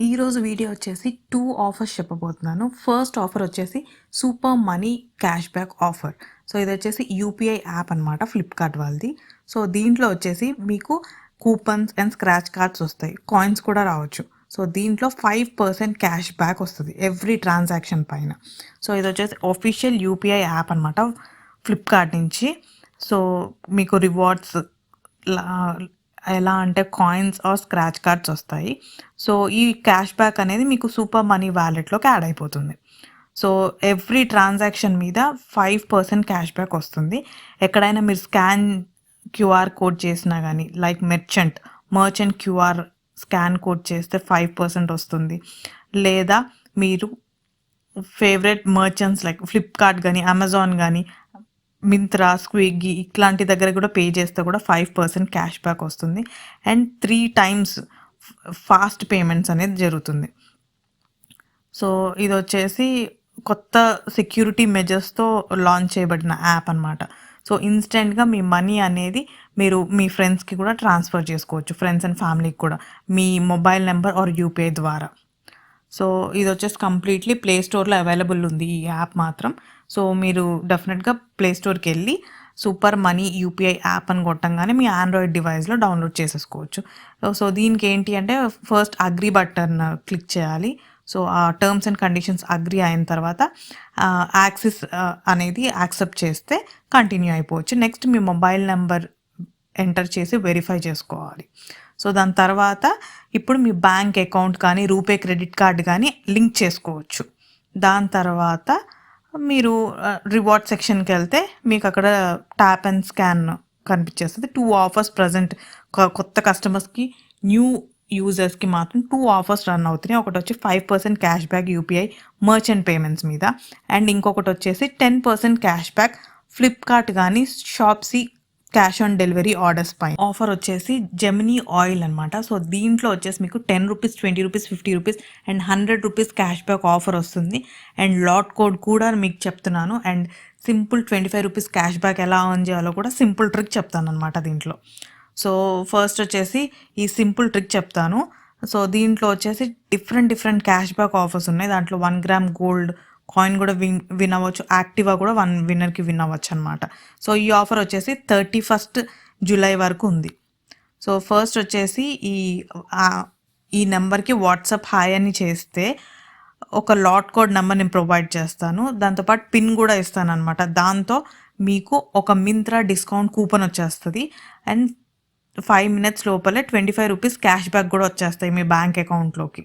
ఈరోజు వీడియో వచ్చేసి 2 ఆఫర్స్ చెప్పబోతున్నాను. ఫస్ట్ ఆఫర్ వచ్చేసి super money cash back offer. So, ఇదొచ్చేసి యూపీఐ యాప్ అనమాట ఫ్లిప్‌కార్ట్ వాళ్ళది. సో, దీంట్లో వచ్చేసి మీకు కూపన్స్ అండ్ స్క్రాచ్ కార్డ్స్ వస్తాయి. కాయిన్స్ కూడా రావచ్చు. సో, దీంట్లో 5% క్యాష్ బ్యాక్ వస్తది ఎవ్రీ ట్రాన్సాక్షన్ పైన. సో, ఇదొచ్చేసి ఆఫీషియల్ యూపీఐ యాప్ అనమాట ఫ్లిప్‌కార్ట్ నుంచి. సో, మీకు రివార్డ్స్ లా ఎలా అంటే కాయిన్స్ ఆర్ స్క్రాచ్ కార్డ్స్ వస్తాయి. సో, ఈ క్యాష్ బ్యాక్ అనేది మీకు సూపర్ మనీ వాలెట్‌లోకి యాడ్ అయిపోతుంది. సో, ఎవ్రీ ట్రాన్సాక్షన్ మీద 5% క్యాష్ బ్యాక్ వస్తుంది. ఎక్కడైనా మీరు క్యూఆర్ కోడ్ చేసినా గానీ, like merchant QR scan code చేస్తే 5% వస్తుంది. లేదా మీరు ఫేవరెట్ మర్చెంట్స్ లైక్ ఫ్లిప్‌కార్ట్ గానీ, అమెజాన్ గానీ, మింత్రా, స్విగ్గీ ఇట్లాంటి దగ్గర కూడా పే చేస్తే కూడా 5% క్యాష్ బ్యాక్ వస్తుంది. అండ్ 3 టైమ్స్ ఫాస్ట్ పేమెంట్స్ అనేది జరుగుతుంది. సో, ఇదొచ్చేసి కొత్త సెక్యూరిటీ మెజర్స్‌తో లాంచ్ చేయబడిన యాప్ అనమాట. సో, ఇన్‌స్టెంట్‌గా మీ మనీ అనేది మీరు మీ ఫ్రెండ్స్‌కి కూడా ట్రాన్స్‌ఫర్ చేసుకోవచ్చు. ఫ్రెండ్స్ అండ్ ఫ్యామిలీకి కూడా మీ మొబైల్ నంబర్ ఆర్ యూపీఐ ద్వారా. సో, ఇదొచ్చేసి కంప్లీట్‌లీ ప్లే స్టోర్‌లో అవైలబుల్ ఉంది ఈ యాప్ మాత్రం. సో, మీరు డెఫినెట్‌గా ప్లే స్టోర్‌కెళ్ళి సూపర్ మనీ యూపీఐ యాప్ అని కొట్టంగానే మీ ఆండ్రాయిడ్ డివైస్‌లో డౌన్‌లోడ్ చేసేసుకోవచ్చు. సో, దీనికేంటి అంటే ఫస్ట్ అగ్రీ బటన్ క్లిక్ చేయాలి. సో, ఆ టర్మ్స్ అండ్ కండిషన్స్ అగ్రీ అయిన తర్వాత యాక్సెస్ అనేది యాక్సెప్ట్ చేస్తే కంటిన్యూ అయిపోవచ్చు. నెక్స్ట్ మీ మొబైల్ నంబర్ ఎంటర్ చేసి వెరిఫై చేసుకోవాలి. సో, దాని తర్వాత ఇప్పుడు మీ బ్యాంక్ అకౌంట్ కానీ, రూపే క్రెడిట్ కార్డ్ కానీ లింక్ చేసుకోవచ్చు. దాని తర్వాత మీరు రివార్డ్ సెక్షన్‌కెళ్తే మీకు అక్కడ ట్యాప్ అండ్ స్కాన్ కనిపించేస్తది. 2 ఆఫర్స్ ప్రెజెంట్ కొత్త కస్టమర్స్‌కి, న్యూ యూజర్స్‌కి మాత్రం 2 ఆఫర్స్ రన్ అవుతున్నాయి. ఒకటొచ్చి 5% cash back UPI merchant payments మీద. అండ్ ఇంకొకటొచ్చేసి 10% క్యాష్ బ్యాక్ ఫ్లిప్‌కార్ట్ గానీ, Shopsy cash on delivery orders పైన. ఆఫర్ వచ్చేసి జెమినీ ఆయిల్ అనమాట. సో, దీంట్లో వచ్చేసి మీకు రూ. 10, రూ. 20, రూ. 50 అండ్ రూ. 100 క్యాష్ బ్యాక్ ఆఫర్ వస్తుంది. అండ్ లాట్ కోడ్ కూడా మీకు చెప్తున్నాను. అండ్ సింపుల్ రూ. 25 క్యాష్ బ్యాక్ ఎలా ఆన్ చేయాలో కూడా సింపుల్ ట్రిక్ చెప్తాననమాట దీంట్లో. సో, ఫస్ట్ వచ్చేసి ఈ సింపుల్ ట్రిక్ చెప్తాను. సో, దీంట్లో వచ్చేసి డిఫరెంట్ క్యాష్ బ్యాక్ ఆఫర్స్ ఉన్నాయి. దాంట్లో 1 గ్రామ్ గోల్డ్ కాయిన్ కూడా విన్ అవ్వచ్చు. యాక్టివా కూడా 1 విన్నర్‌కి విన్ అవ్వచ్చు అనమాట. సో, ఈ ఆఫర్ వచ్చేసి 31 జూలై వరకు ఉంది. సో, ఫస్ట్ వచ్చేసి ఈ నెంబర్‌కి వాట్సాప్ హాయ్ అని చేస్తే ఒక లాట్ కోడ్ నెంబర్ నేను ప్రొవైడ్ చేస్తాను. దాంతోపాటు పిన్ కూడా ఇస్తాననమాట. దాంతో మీకు ఒక మింత్రా డిస్కౌంట్ కూపన్ వచ్చేస్తది. అండ్ 5 మినిట్స్ లోపలే రూ. 25 క్యాష్ బ్యాక్ కూడా వచ్చేస్తాయి మీ బ్యాంక్ అకౌంట్‌లోకి.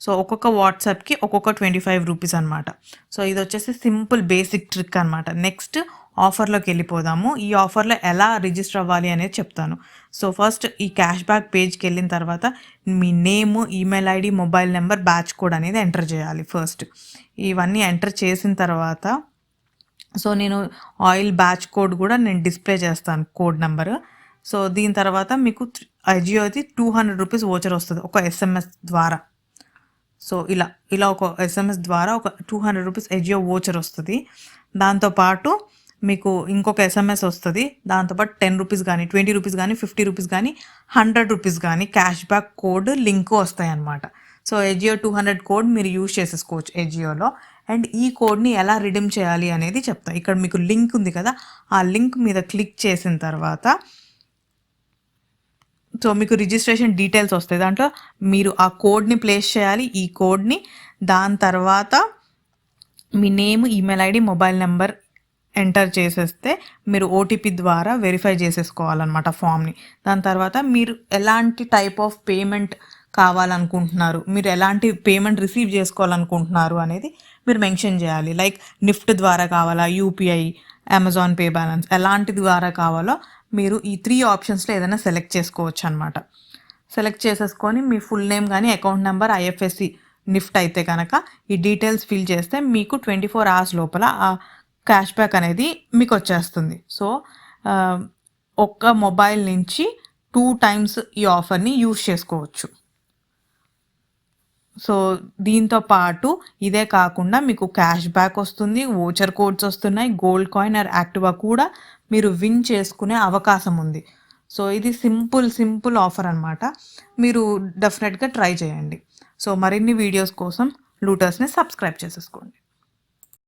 సో, ఒక్కొక్క వాట్సాప్‌కి ఒక్కొక్క రూ. 25 అనమాట. సో, ఇదొచ్చేసి సింపుల్ బేసిక్ ట్రిక్ అనమాట. నెక్స్ట్ ఆఫర్‌లోకి వెళ్ళిపోదాము. ఈ ఆఫర్‌లో ఎలా రిజిస్టర్ అవ్వాలి అనేది చెప్తాను. సో, ఫస్ట్ ఈ క్యాష్ బ్యాక్ పేజ్‌కెళ్ళిన తర్వాత మీ name, email ID, mobile number, batch code అనేది ఎంటర్ చేయాలి ఫస్ట్. ఇవన్నీ ఎంటర్ చేసిన తర్వాత సో, నేను ఆయిల్ బ్యాచ్ కోడ్ కూడా నేను డిస్‌ప్లే చేస్తాను కోడ్ నంబరు. సో, దీని తర్వాత మీకు అజియోది రూ. 200 వోచర్ వస్తది ఒక ఎస్ఎంఎస్ ద్వారా. సో, ఇలా ఒక ఎస్ఎంఎస్ ద్వారా ఒక రూ. 200 అజియో వోచర్ వస్తది. దాంతోపాటు మీకు ఇంకొక ఎస్ఎంఎస్ వస్తది. దాంతోపాటు రూ. 10 గానీ, రూ. 20 గానీ, రూ. 50 గానీ, రూ. 100 గానీ క్యాష్ బ్యాక్ కోడ్ లింకు వస్తాయన్నమాట. సో, అజియో 200 కోడ్ మీరు యూజ్ చేసేసుకోవచ్చు అజియోలో. అండ్ ఈ కోడ్‌ని ఎలా రిడీమ్ చేయాలి అనేది చెప్తా. ఇక్కడ మీకు లింక్ ఉంది కదా! ఆ లింక్ మీద క్లిక్ చేసిన తర్వాత సో, మీకు రిజిస్ట్రేషన్ డీటెయిల్స్ వస్తాయి. దాంట్లో మీరు ఆ కోడ్‌ని ప్లేస్ చేయాలి. ఈ కోడ్‌ని దాని తర్వాత మీ name, email ID, mobile number enter చేసేస్తే మీరు ఓటీపీ ద్వారా వెరిఫై చేసేసుకోవాలన్నమాట ఫామ్‌ని. దాని తర్వాత మీరు ఎలాంటి టైప్ ఆఫ్ పేమెంట్ కావాలనుకుంటున్నారు, మీరు ఎలాంటి పేమెంట్ రిసీవ్ చేసుకోవాలనుకుంటున్నారు అనేది మీరు మెన్షన్ చేయాలి. లైక్ నిఫ్ట్ ద్వారా కావాలా, యూపీఐ, అమెజాన్ పే బ్యాలెన్స్ ఎలాంటి ద్వారా కావాలో మీరు ఈ 3 ఆప్షన్స్‌లో ఏదైనా సెలెక్ట్ చేసుకోవచ్చనమాట. సెలెక్ట్ చేసేసుకొని మీ ఫుల్ నేమ్ గానీ, అకౌంట్ నంబర్, ఐఎఫ్ఎస్సి నిఫ్ట్ అయితే గనక ఈ డీటెయిల్స్ ఫిల్ చేస్తే మీకు 24 అవర్స్ లోపల ఆ క్యాష్ బ్యాక్ అనేది మీకొచ్చేస్తుంది. సో, ఒక్క మొబైల్ నుంచి 2 టైమ్స్ ఈ ఆఫర్‌ని యూజ్ చేసుకోవచ్చు. సో, దీంతో పాటు ఇదే కాకుండా మీకు క్యాష్ బ్యాక్ వస్తుంది, వోచర్ కోడ్స్ వస్తున్నాయి, గోల్డ్ కాయిన్ ఆర్ యాక్టివా కూడా మీరు విన్ చేసుకునే అవకాశం ఉంది. సో, ఇది సింపుల్ ఆఫర్ అనమాట. మీరు డెఫినెట్‌గా ట్రై చేయండి. సో మరిన్ని వీడియోస్ కోసం లూటర్స్ని సబ్స్క్రైబ్ చేసేసుకోండి.